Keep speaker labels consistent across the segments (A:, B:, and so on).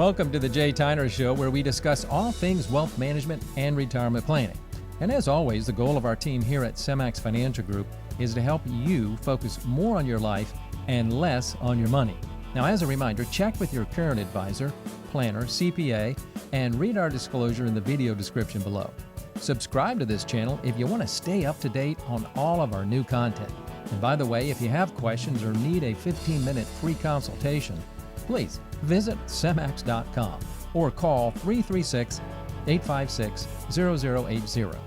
A: Welcome to the Jay Tyner Show, where we discuss all things wealth management and retirement planning. And as always, the goal of our team here at Semmax Financial Group is to help you focus more on your life and less on your money. Now, as a reminder, check with your current advisor, planner, CPA, and read our disclosure in the video description below. Subscribe to this channel if you want to stay up to date on all of our new content. And by the way, if you have questions or need a 15-minute free consultation, please visit semmax.com or call 336-856-0080.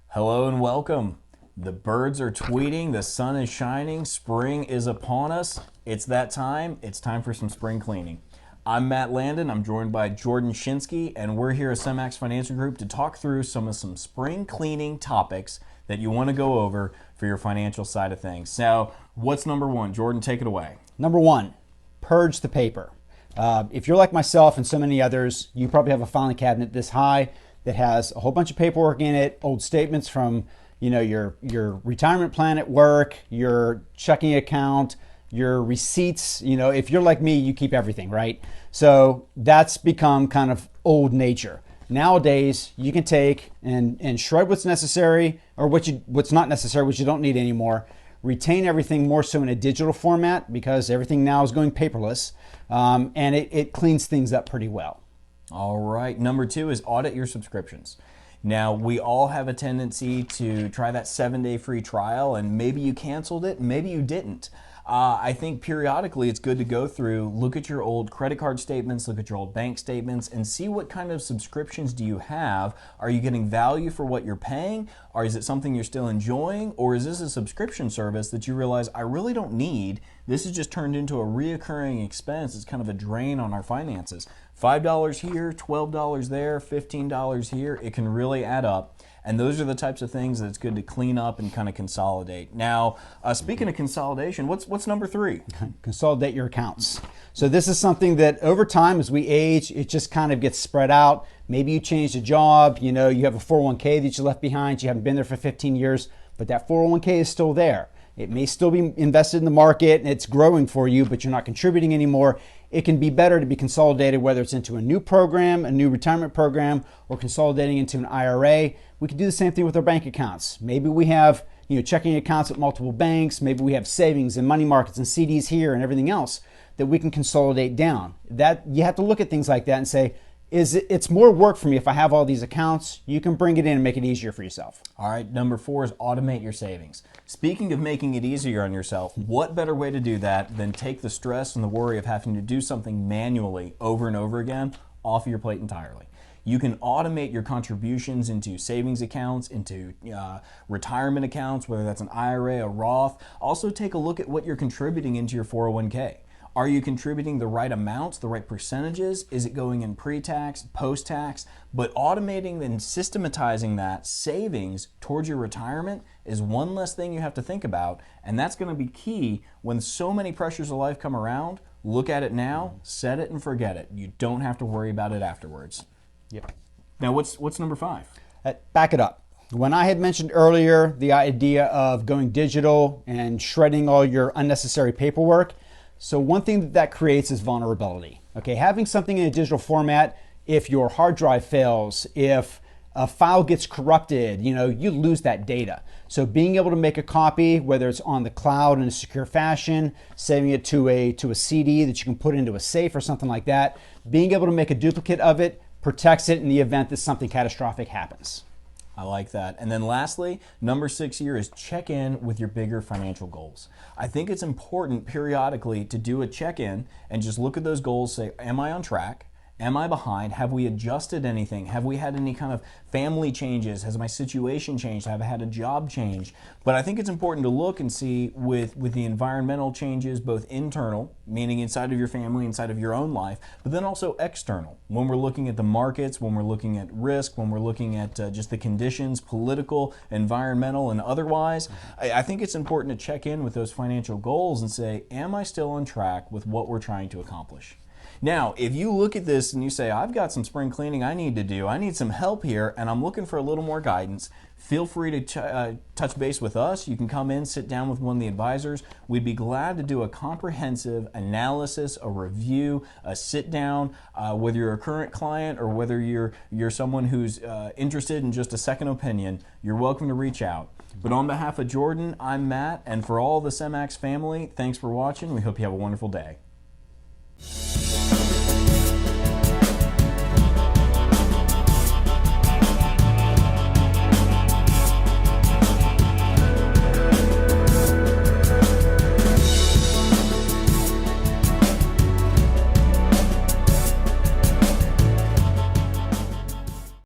B: Hello and welcome. The birds are tweeting, the sun is shining, spring is upon us. It's that time. It's time for some spring cleaning. I'm Matt Landon. I'm joined by Jordan Shinsky, and we're here at Semmax Financial Group to talk through some spring cleaning topics that you want to go over for your financial side of things. Now, what's number one? Jordan, take it away.
C: Number one, purge the paper. If you're like myself and so many others, you probably have a filing cabinet this high that has a whole bunch of paperwork in it, old statements from your retirement plan at work, your checking account, your receipts. If you're like me, you keep everything, right? So that's become kind of old nature. Nowadays, you can take and shred what's necessary or what's not necessary, which you don't need anymore. Retain everything more so in a digital format because everything now is going paperless, and it cleans things up pretty well.
B: All right. Number two is audit your subscriptions. Now, we all have a tendency to try that 7-day free trial, and maybe you canceled it, maybe you didn't. I think periodically it's good to go through, look at your old credit card statements, look at your old bank statements, and see what kind of subscriptions do you have. Are you getting value for what you're paying? Or is it something you're still enjoying? Or is this a subscription service that you realize I really don't need? This has just turned into a reoccurring expense. It's kind of a drain on our finances. $5 here, $12 there, $15 here. It can really add up. And those are the types of things that it's good to clean up and kind of consolidate. Now, speaking of consolidation, what's number three?
C: Consolidate your accounts. So this is something that over time, as we age, it just kind of gets spread out. Maybe you changed a job, you have a 401k that you left behind, you haven't been there for 15 years, but that 401k is still there. It may still be invested in the market and it's growing for you, but you're not contributing anymore. It can be better to be consolidated, whether it's into a new program, a new retirement program, or consolidating into an IRA. We can do the same thing with our bank accounts. Maybe we have checking accounts at multiple banks. Maybe we have savings and money markets and CDs here and everything else that we can consolidate down. That you have to look at things like that and say, it's more work for me if I have all these accounts. You can bring it in and make it easier for yourself.
B: All right, number four is automate your savings. Speaking of making it easier on yourself, what better way to do that than take the stress and the worry of having to do something manually over and over again off of your plate entirely? You can automate your contributions into savings accounts, into retirement accounts, whether that's an IRA, a Roth. Also take a look at what you're contributing into your 401k. Are you contributing the right amounts, the right percentages? Is it going in pre-tax, post-tax? But automating and systematizing that savings towards your retirement is one less thing you have to think about, and that's going to be key when so many pressures of life come around. Look at it now, set it and forget it. You don't have to worry about it afterwards.
C: Yep.
B: Now, what's number five?
C: Back it up. When I had mentioned earlier the idea of going digital and shredding all your unnecessary paperwork, so one thing that creates is vulnerability. Okay, having something in a digital format, if your hard drive fails, if a file gets corrupted, you lose that data. So being able to make a copy, whether it's on the cloud in a secure fashion, saving it to a CD that you can put into a safe or something like that, being able to make a duplicate of it protects it in the event that something catastrophic happens.
B: I like that. And then lastly, number 6 here is check in with your bigger financial goals. I think it's important periodically to do a check-in and just look at those goals, say, am I on track? Am I behind? Have we adjusted anything? Have we had any kind of family changes? Has my situation changed? Have I had a job change? But I think it's important to look and see with the environmental changes, both internal, meaning inside of your family, inside of your own life, but then also external. When we're looking at the markets, when we're looking at risk, when we're looking at just the conditions, political, environmental, and otherwise, I think it's important to check in with those financial goals and say, am I still on track with what we're trying to accomplish? Now, if you look at this and you say, I've got some spring cleaning I need to do, I need some help here, and I'm looking for a little more guidance, feel free to touch base with us. You can come in, sit down with one of the advisors. We'd be glad to do a comprehensive analysis, a review, a sit down, whether you're a current client or whether you're someone who's interested in just a second opinion. You're welcome to reach out. But on behalf of Jordan, I'm Matt, and for all the Semmax family, thanks for watching. We hope you have a wonderful day.